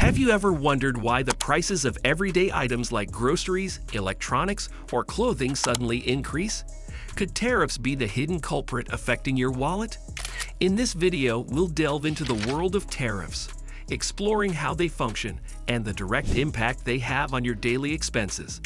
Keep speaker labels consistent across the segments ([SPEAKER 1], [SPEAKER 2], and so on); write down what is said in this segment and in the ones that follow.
[SPEAKER 1] Have you ever wondered why the prices of everyday items like groceries, electronics, or clothing suddenly increase? Could tariffs be the hidden culprit affecting your wallet? In this video, we'll delve into the world of tariffs, exploring how they function and the direct impact they have on your daily expenses.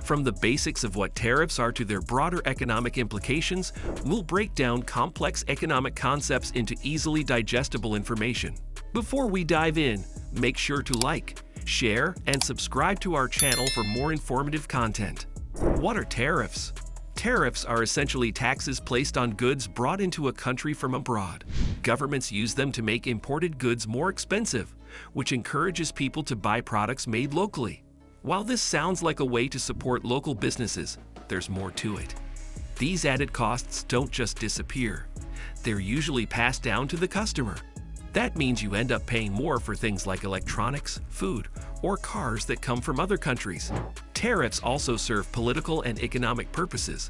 [SPEAKER 1] From the basics of what tariffs are to their broader economic implications, we'll break down complex economic concepts into easily digestible information. Before we dive in, make sure to like, share, and subscribe to our channel for more informative content. What are tariffs? Tariffs are essentially taxes placed on goods brought into a country from abroad. Governments use them to make imported goods more expensive, which encourages people to buy products made locally. While this sounds like a way to support local businesses, there's more to it. These added costs don't just disappear. They're usually passed down to the customer. That means you end up paying more for things like electronics, food, or cars that come from other countries. Tariffs also serve political and economic purposes,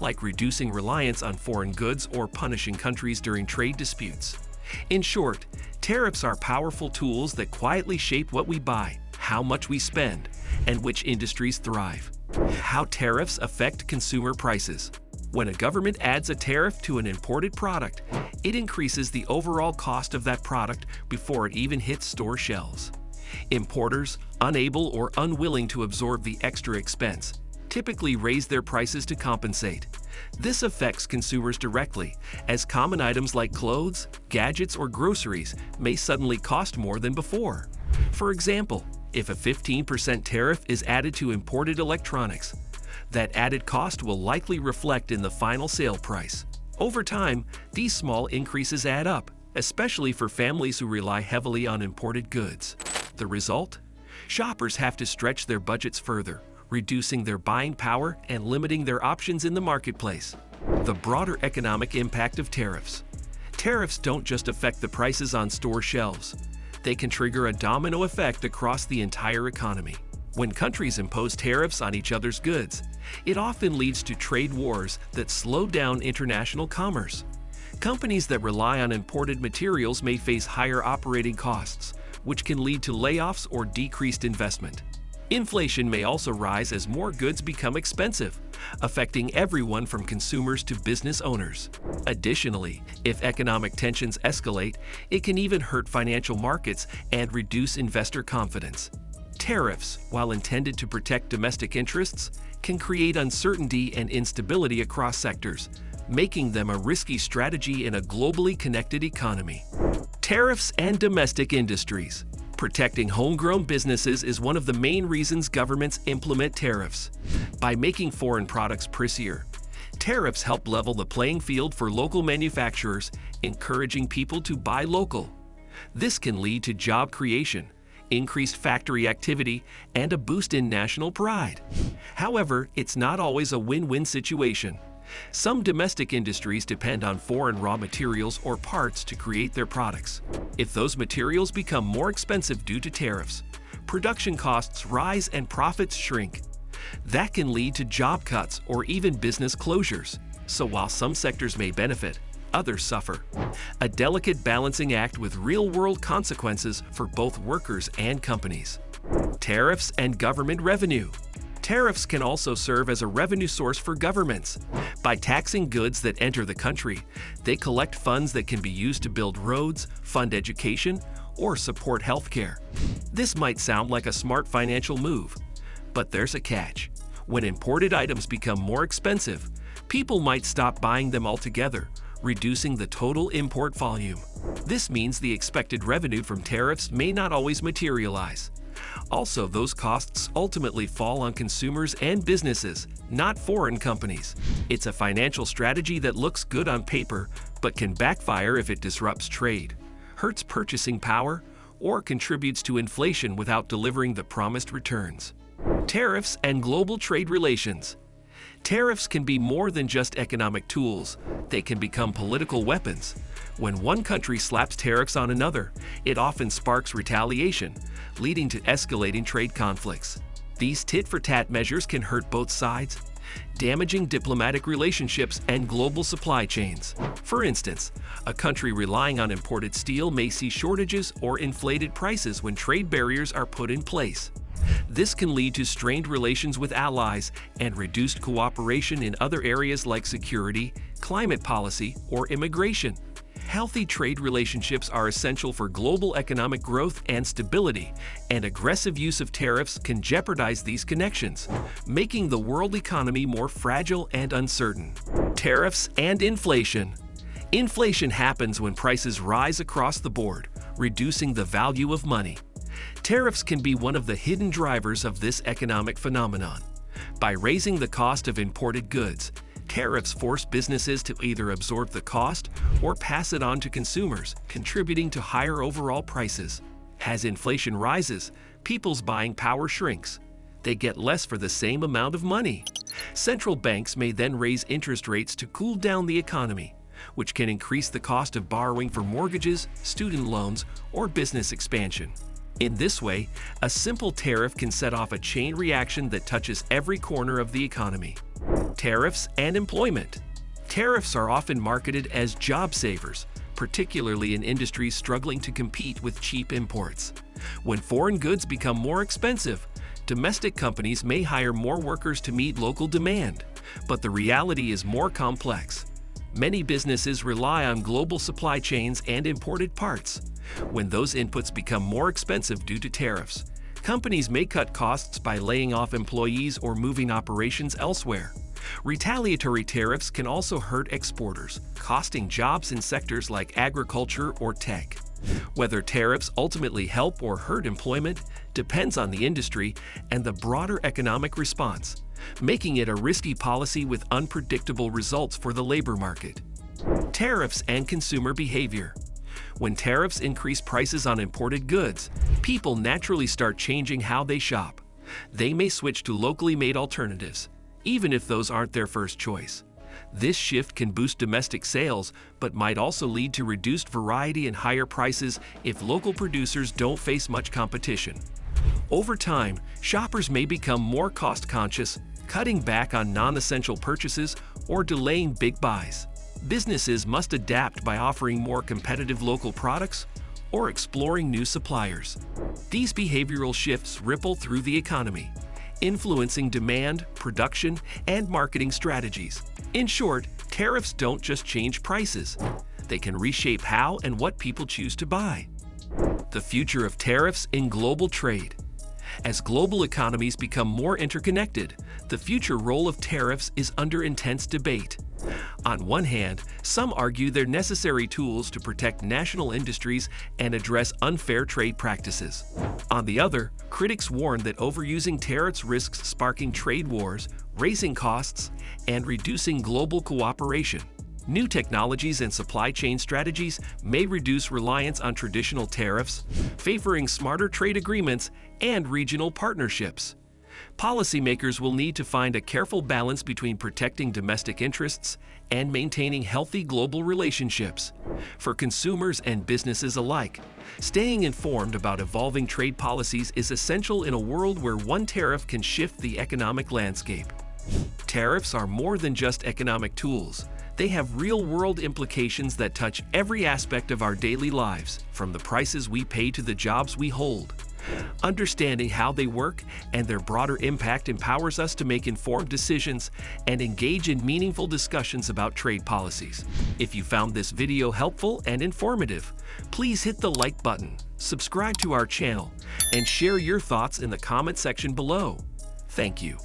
[SPEAKER 1] like reducing reliance on foreign goods or punishing countries during trade disputes. In short, tariffs are powerful tools that quietly shape what we buy, how much we spend, and which industries thrive. How tariffs affect consumer prices. When a government adds a tariff to an imported product, it increases the overall cost of that product before it even hits store shelves. Importers, unable or unwilling to absorb the extra expense, typically raise their prices to compensate. This affects consumers directly, as common items like clothes, gadgets, or groceries may suddenly cost more than before. For example, if a 15% tariff is added to imported electronics, that added cost will likely reflect in the final sale price. Over time, these small increases add up, especially for families who rely heavily on imported goods. The result? Shoppers have to stretch their budgets further, reducing their buying power and limiting their options in the marketplace. The broader economic impact of tariffs. Tariffs don't just affect the prices on store shelves. They can trigger a domino effect across the entire economy. When countries impose tariffs on each other's goods, it often leads to trade wars that slow down international commerce. Companies that rely on imported materials may face higher operating costs, which can lead to layoffs or decreased investment. Inflation may also rise as more goods become expensive, affecting everyone from consumers to business owners. Additionally, if economic tensions escalate, it can even hurt financial markets and reduce investor confidence. Tariffs, while intended to protect domestic interests, can create uncertainty and instability across sectors, making them a risky strategy in a globally connected economy. Tariffs and domestic industries. Protecting homegrown businesses is one of the main reasons governments implement tariffs. By making foreign products pricier, tariffs help level the playing field for local manufacturers, encouraging people to buy local. This can lead to job creation, increased factory activity, and a boost in national pride. However, it's not always a win-win situation. Some domestic industries depend on foreign raw materials or parts to create their products. If those materials become more expensive due to tariffs, production costs rise and profits shrink. That can lead to job cuts or even business closures. So while some sectors may benefit, others suffer. A delicate balancing act with real-world consequences for both workers and companies. Tariffs and government revenue. Tariffs can also serve as a revenue source for governments. By taxing goods that enter the country, they collect funds that can be used to build roads, fund education, or support healthcare. This might sound like a smart financial move, but there's a catch. When imported items become more expensive, people might stop buying them altogether, reducing the total import volume. This means the expected revenue from tariffs may not always materialize. Also, those costs ultimately fall on consumers and businesses, not foreign companies. It's a financial strategy that looks good on paper, but can backfire if it disrupts trade, hurts purchasing power, or contributes to inflation without delivering the promised returns. Tariffs and global trade relations. Tariffs can be more than just economic tools. They can become political weapons. When one country slaps tariffs on another, it often sparks retaliation, leading to escalating trade conflicts. These tit-for-tat measures can hurt both sides, damaging diplomatic relationships and global supply chains. For instance, a country relying on imported steel may see shortages or inflated prices when trade barriers are put in place. This can lead to strained relations with allies and reduced cooperation in other areas like security, climate policy, or immigration. Healthy trade relationships are essential for global economic growth and stability, and aggressive use of tariffs can jeopardize these connections, making the world economy more fragile and uncertain. Tariffs and inflation. Inflation happens when prices rise across the board, reducing the value of money. Tariffs can be one of the hidden drivers of this economic phenomenon. By raising the cost of imported goods, tariffs force businesses to either absorb the cost or pass it on to consumers, contributing to higher overall prices. As inflation rises, people's buying power shrinks. They get less for the same amount of money. Central banks may then raise interest rates to cool down the economy, which can increase the cost of borrowing for mortgages, student loans, or business expansion. In this way, a simple tariff can set off a chain reaction that touches every corner of the economy. Tariffs and employment. Tariffs are often marketed as job savers, particularly in industries struggling to compete with cheap imports. When foreign goods become more expensive, domestic companies may hire more workers to meet local demand, but the reality is more complex. Many businesses rely on global supply chains and imported parts. When those inputs become more expensive due to tariffs, companies may cut costs by laying off employees or moving operations elsewhere. Retaliatory tariffs can also hurt exporters, costing jobs in sectors like agriculture or tech. Whether tariffs ultimately help or hurt employment depends on the industry and the broader economic response, making it a risky policy with unpredictable results for the labor market. Tariffs and consumer behavior. When tariffs increase prices on imported goods, people naturally start changing how they shop. They may switch to locally made alternatives, even if those aren't their first choice. This shift can boost domestic sales, but might also lead to reduced variety and higher prices if local producers don't face much competition. Over time, shoppers may become more cost-conscious, cutting back on non-essential purchases or delaying big buys. Businesses must adapt by offering more competitive local products or exploring new suppliers. These behavioral shifts ripple through the economy, influencing demand, production, and marketing strategies. In short, tariffs don't just change prices. They can reshape how and what people choose to buy. The future of tariffs in global trade. As global economies become more interconnected, the future role of tariffs is under intense debate. On one hand, some argue they're necessary tools to protect national industries and address unfair trade practices. On the other, critics warn that overusing tariffs risks sparking trade wars, raising costs, and reducing global cooperation. New technologies and supply chain strategies may reduce reliance on traditional tariffs, favoring smarter trade agreements and regional partnerships. Policymakers will need to find a careful balance between protecting domestic interests and maintaining healthy global relationships. For consumers and businesses alike, staying informed about evolving trade policies is essential in a world where one tariff can shift the economic landscape. Tariffs are more than just economic tools. They have real-world implications that touch every aspect of our daily lives, from the prices we pay to the jobs we hold. Understanding how they work and their broader impact empowers us to make informed decisions and engage in meaningful discussions about trade policies. If you found this video helpful and informative, please hit the like button, subscribe to our channel, and share your thoughts in the comment section below. Thank you.